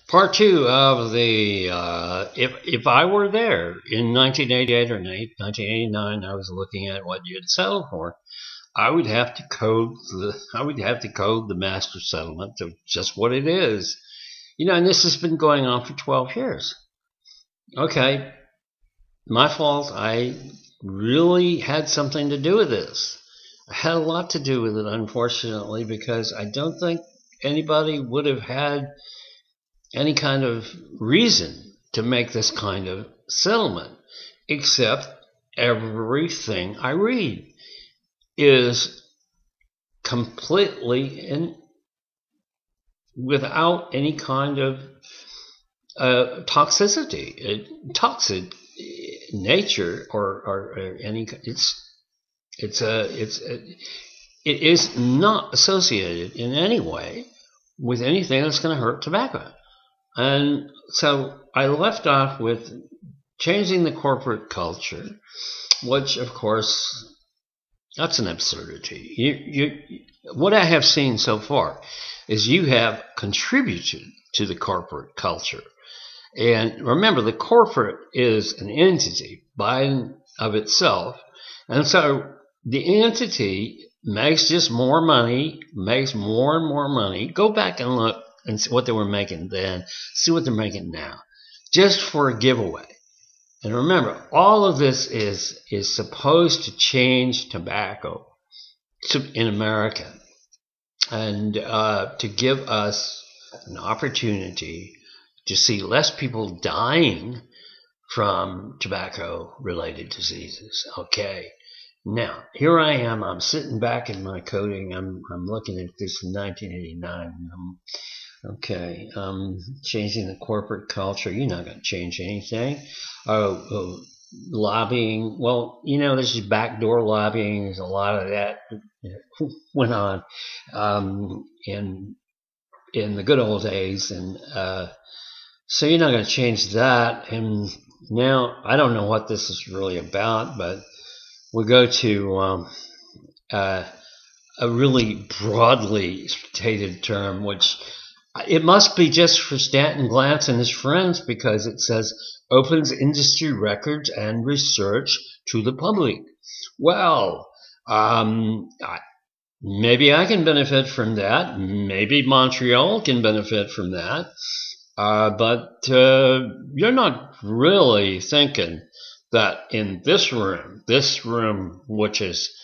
Part two of the if I were there in 1988 or 1989, I was looking at what you'd settle for. I would have to code the master settlement to just what it is. And this has been going on for 12 years. Okay, my fault. I really had something to do with this. I had a lot to do with it, unfortunately, because I don't think anybody would have had any kind of reason to make this kind of settlement, except everything I read is completely without any kind of toxic nature or any. It is not associated in any way with anything that's going to hurt tobacco. And so I left off with changing the corporate culture, which, of course, that's an absurdity. What I have seen so far is you have contributed to the corporate culture. And remember, the corporate is an entity by and of itself. And so the entity makes just more money, makes more and more money. Go back and look and see what they were making then, see what they're making now, just for a giveaway. And remember, all of this is supposed to change tobacco in America and to give us an opportunity to see less people dying from tobacco-related diseases. Okay. Now, here I am. I'm sitting back in my coding. I'm looking at this in 1989. Okay, changing the corporate culture. You're not going to change anything. Lobbying. Well, there's just backdoor lobbying. There's a lot of that went on in the good old days, and so you're not going to change that. And now I don't know what this is really about, but we'll go to a really broadly stated term, which it must be just for Stanton Glantz and his friends, because it says opens industry records and research to the public. Well, maybe I can benefit from that. Maybe Montreal can benefit from that. But you're not really thinking that in this room, which is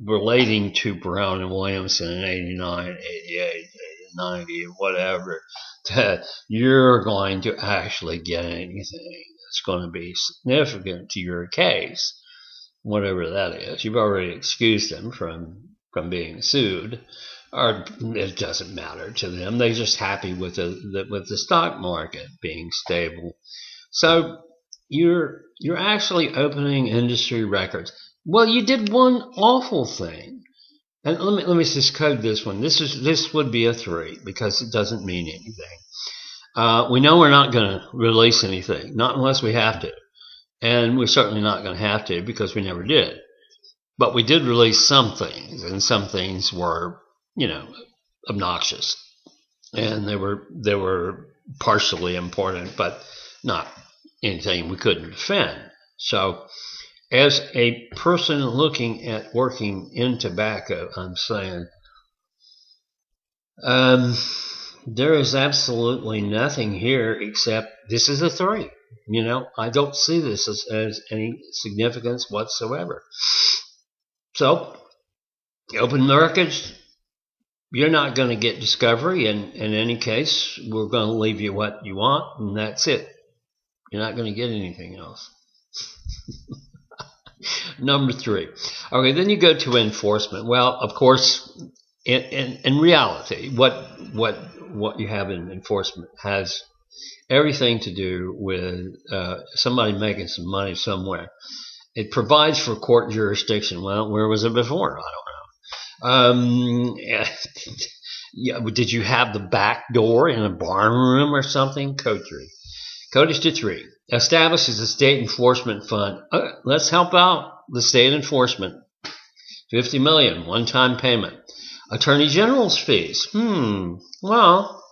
relating to Brown and Williamson in 89, 88, 90, whatever, that you're going to actually get anything that's going to be significant to your case, whatever that is. You've already excused them from being sued, or it doesn't matter to them. They're just happy with the stock market being stable. So you're actually opening industry records. Well, you did one awful thing. And let me just code this one. This would be a 3 because it doesn't mean anything. We know we're not going to release anything, not unless we have to. And we're certainly not going to have to because we never did. But we did release some things, and some things were, obnoxious. And they were partially important, but not anything we couldn't defend. So as a person looking at working in tobacco, I'm saying there is absolutely nothing here except this is a 3. I don't see this as any significance whatsoever. So, the open markets, you're not going to get discovery. In any case, we're going to leave you what you want, and that's it. You're not going to get anything else. Number 3. Okay, then you go to enforcement. Well, of course, in reality, what you have in enforcement has everything to do with somebody making some money somewhere. It provides for court jurisdiction. Well, where was it before? I don't know. Did you have the back door in a barn room or something? Code 3. Code to 3. Establishes a state enforcement fund. Let's help out the state enforcement. $50 million, one-time payment. Attorney General's fees. Well,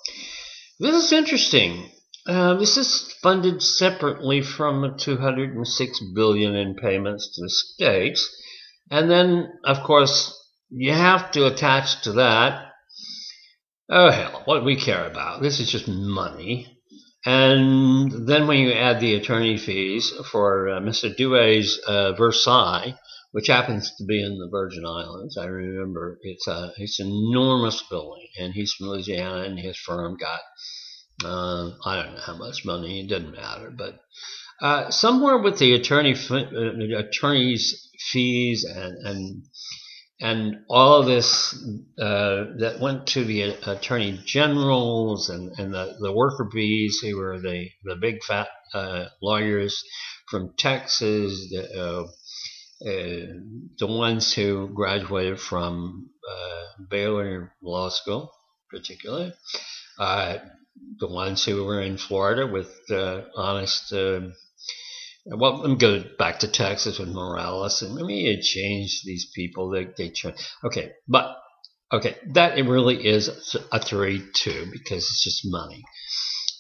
This is interesting. This is funded separately from the $206 billion in payments to the states, and then, of course, you have to attach to that. Oh hell, what we care about. This is just money. And then when you add the attorney fees for Mr. Dewey's Versailles, which happens to be in the Virgin Islands, I remember it's an enormous building, and he's from Louisiana, and his firm got I don't know how much money. It didn't matter, but somewhere with the attorney's fees and all of this that went to the attorney generals and the worker bees, who were the big fat lawyers from Texas, the ones who graduated from Baylor Law School, particularly, the ones who were in Florida with honest. Well, let me go back to Texas with Morales, and I mean, it changed these people. They changed. Okay, but okay, that it really is a 3-2 because it's just money.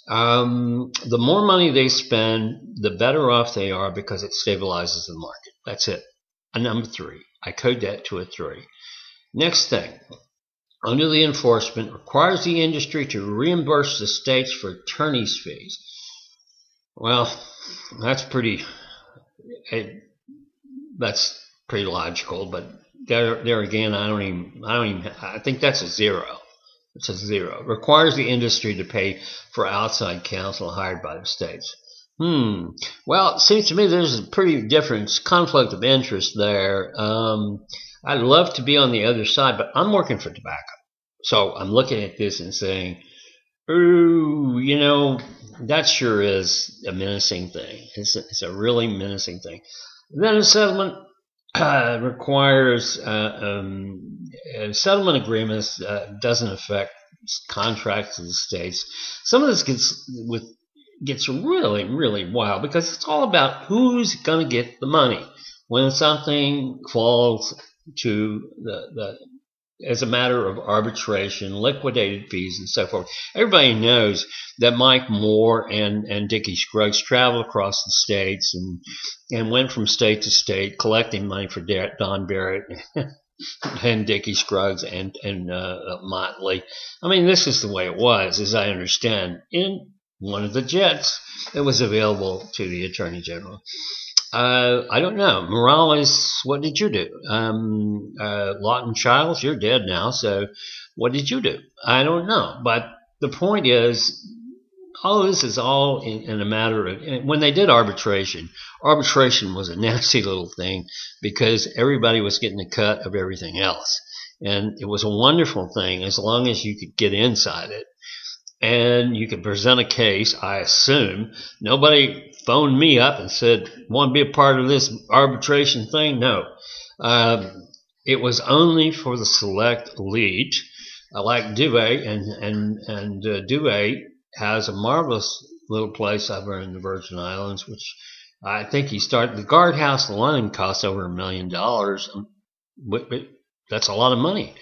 The more money they spend, the better off they are because it stabilizes the market. That's it. A number 3. I code that to a 3. Next thing. Under the enforcement, requires the industry to reimburse the states for attorney's fees. Well, that's pretty logical, but there again, I think that's a 0. It's a 0. Requires the industry to pay for outside counsel hired by the states. Well, it seems to me there's a pretty different conflict of interest there. I'd love to be on the other side, but I'm working for tobacco. So I'm looking at this and saying, ooh, that sure is a menacing thing. It's a really menacing thing. Then a settlement requires settlement agreements doesn't affect contracts of the states. Some of this gets really, really wild because it's all about who's going to get the money when something falls to as a matter of arbitration, liquidated fees, and so forth. Everybody knows that Mike Moore and Dickie Scruggs traveled across the states and went from state to state collecting money for Don Barrett and Dickie Scruggs and Motley. I mean, this is the way it was, as I understand, in one of the jets that was available to the Attorney General. I don't know. Morales, what did you do? Lawton Childs, you're dead now, so what did you do? I don't know. But the point is, all this is all in a matter of, when they did arbitration was a nasty little thing because everybody was getting a cut of everything else. And it was a wonderful thing as long as you could get inside it. And you could present a case, I assume. Nobody phoned me up and said, want to be a part of this arbitration thing? No. It was only for the select elite, like Dewey, and Dewey has a marvelous little place over in the Virgin Islands, which I think he started. The guardhouse alone cost over $1 million. That's a lot of money.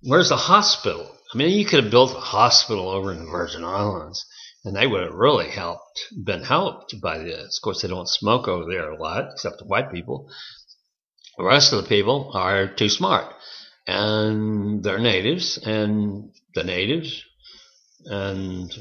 Where's the hospital? I mean, you could have built a hospital over in the Virgin Islands, and they would have really been helped by this. Of course, they don't smoke over there a lot, except the white people. The rest of the people are too smart, and they're natives, and the natives. And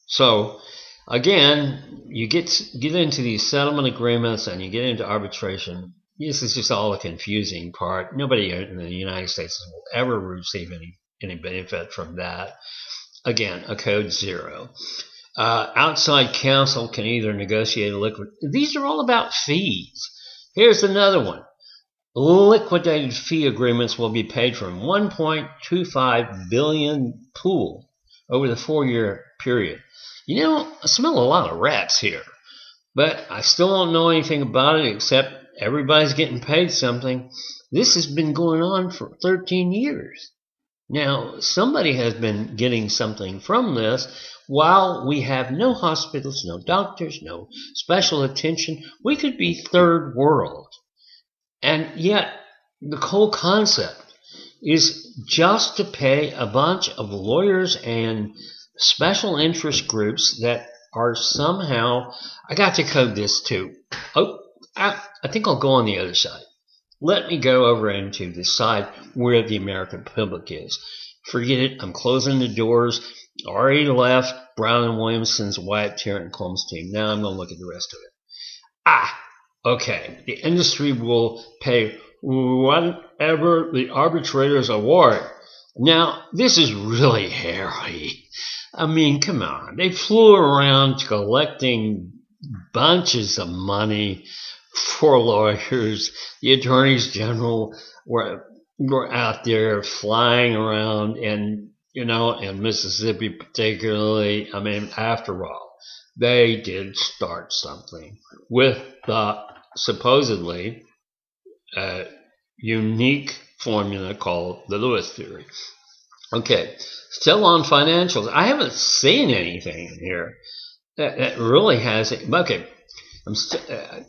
so, again, you get into these settlement agreements, and you get into arbitration. This is just all the confusing part. Nobody in the United States will ever receive any benefit from that. Again, a code 0. Outside counsel can either negotiate a liquid. These are all about fees. Here's another one. Liquidated fee agreements will be paid from $1.25 billion pool over the 4-year period. I smell a lot of rats here, but I still don't know anything about it except everybody's getting paid something. This has been going on for 13 years. Now, somebody has been getting something from this while we have no hospitals, no doctors, no special attention. We could be third world. And yet, the whole concept is just to pay a bunch of lawyers and special interest groups that are somehow, I got to code this too. Oh, I think I'll go on the other side. Let me go over into the side where the American public is. Forget it. I'm closing the doors. Already left Brown and Williamson's Wyatt Tarrant and Combs team. Now I'm going to look at the rest of it. Okay. The industry will pay whatever the arbitrators award. Now, this is really hairy. I mean, come on. They flew around collecting bunches of money for lawyers. The attorneys general were out there flying around, and in Mississippi particularly. I mean, after all, they did start something with the supposedly unique formula called the Lewis theory. Okay, still on financials. I haven't seen anything in here that really has it. Okay,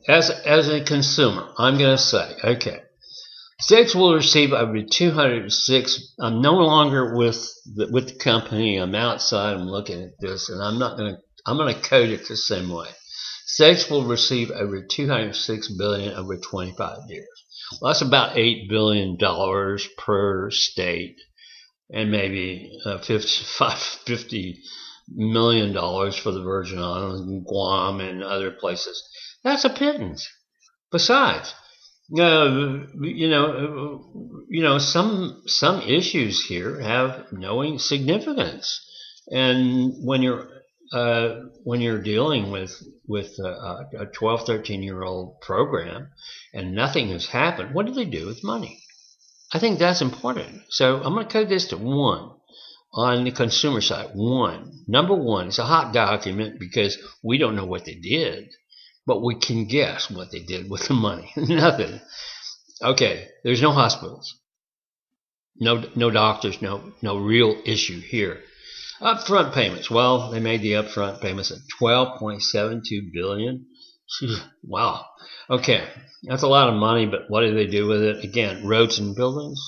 as a consumer, I'm going to say, okay, states will receive over 206. I'm no longer with the company. I'm outside. I'm looking at this, and I'm going to code it the same way. States will receive over 206 billion over 25 years. Well, that's about $8 billion per state, and maybe $50 million for the Virgin Islands and Guam and other places. That's a pittance. Besides, some issues here have no significance, and when you're dealing with a 12, 13-year-old program and nothing has happened, what do they do with money? I think that's important. So I'm going to code this to 1 on the consumer side. 1. Number 1, it's a hot document because we don't know what they did, but we can guess what they did with the money. Nothing. Okay, there's no hospitals, no doctors, no real issue here. Upfront payments. Well, they made the upfront payments at $12.72 billion. Wow. Okay, that's a lot of money, but what do they do with it? Again, roads and buildings,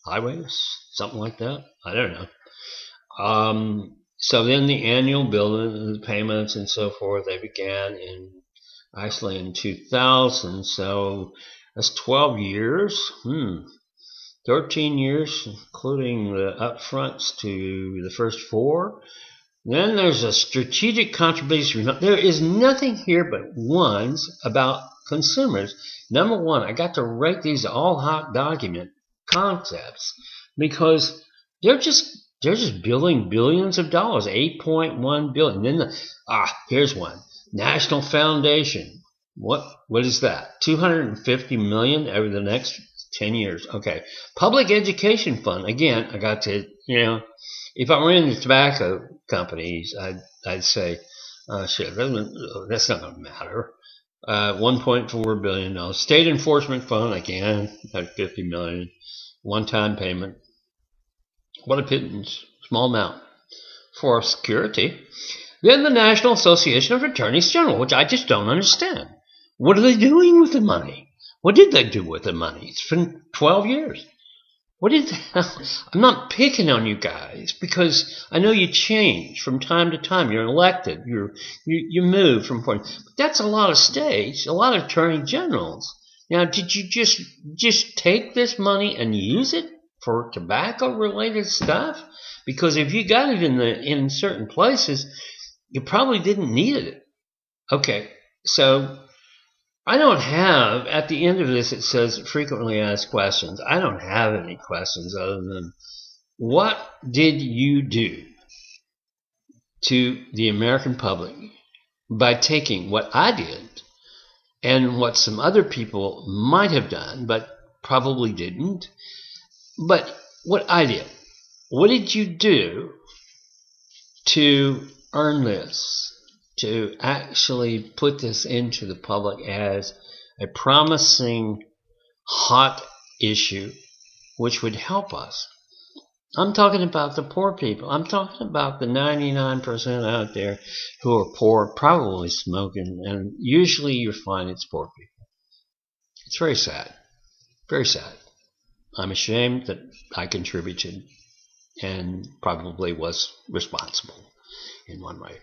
highways, something like that. I don't know. So then the annual building payments and so forth, they began actually in 2000. So that's 12 years. 13 years, including the upfronts to the first 4. Then there's a strategic contribution. There is nothing here but 1s about consumers. Number 1, I got to write these all hot document concepts because they're just billing billions of dollars, 8.1 billion. Then here's one. National Foundation. What is that? 250 million over the next 10 years. Okay. Public Education Fund. Again, I got to, if I were in the tobacco companies, I'd say, shit, that's not going to matter. $1.4 billion. State Enforcement Fund, again, about 50 million. One-time payment. What a pittance. Small amount for security. Then the National Association of Attorneys General, which I just don't understand. What are they doing with the money? What did they do with the money? It's been 12 years. What did they, I'm not picking on you guys because I know you change from time to time. You're elected. You move from point. But that's a lot of states, a lot of attorney generals. Now, did you just take this money and use it for tobacco-related stuff? Because if you got it in certain places, you probably didn't need it. Okay, so I don't have, at the end of this, it says frequently asked questions. I don't have any questions other than, what did you do to the American public by taking what I did and what some other people might have done, but probably didn't, but what I did? What did you do to earn this? To actually put this into the public as a promising hot issue which would help us. I'm talking about the poor people. I'm talking about the 99% out there who are poor, probably smoking, and usually you find it's poor people. It's very sad. Very sad. I'm ashamed that I contributed and probably was responsible in one way.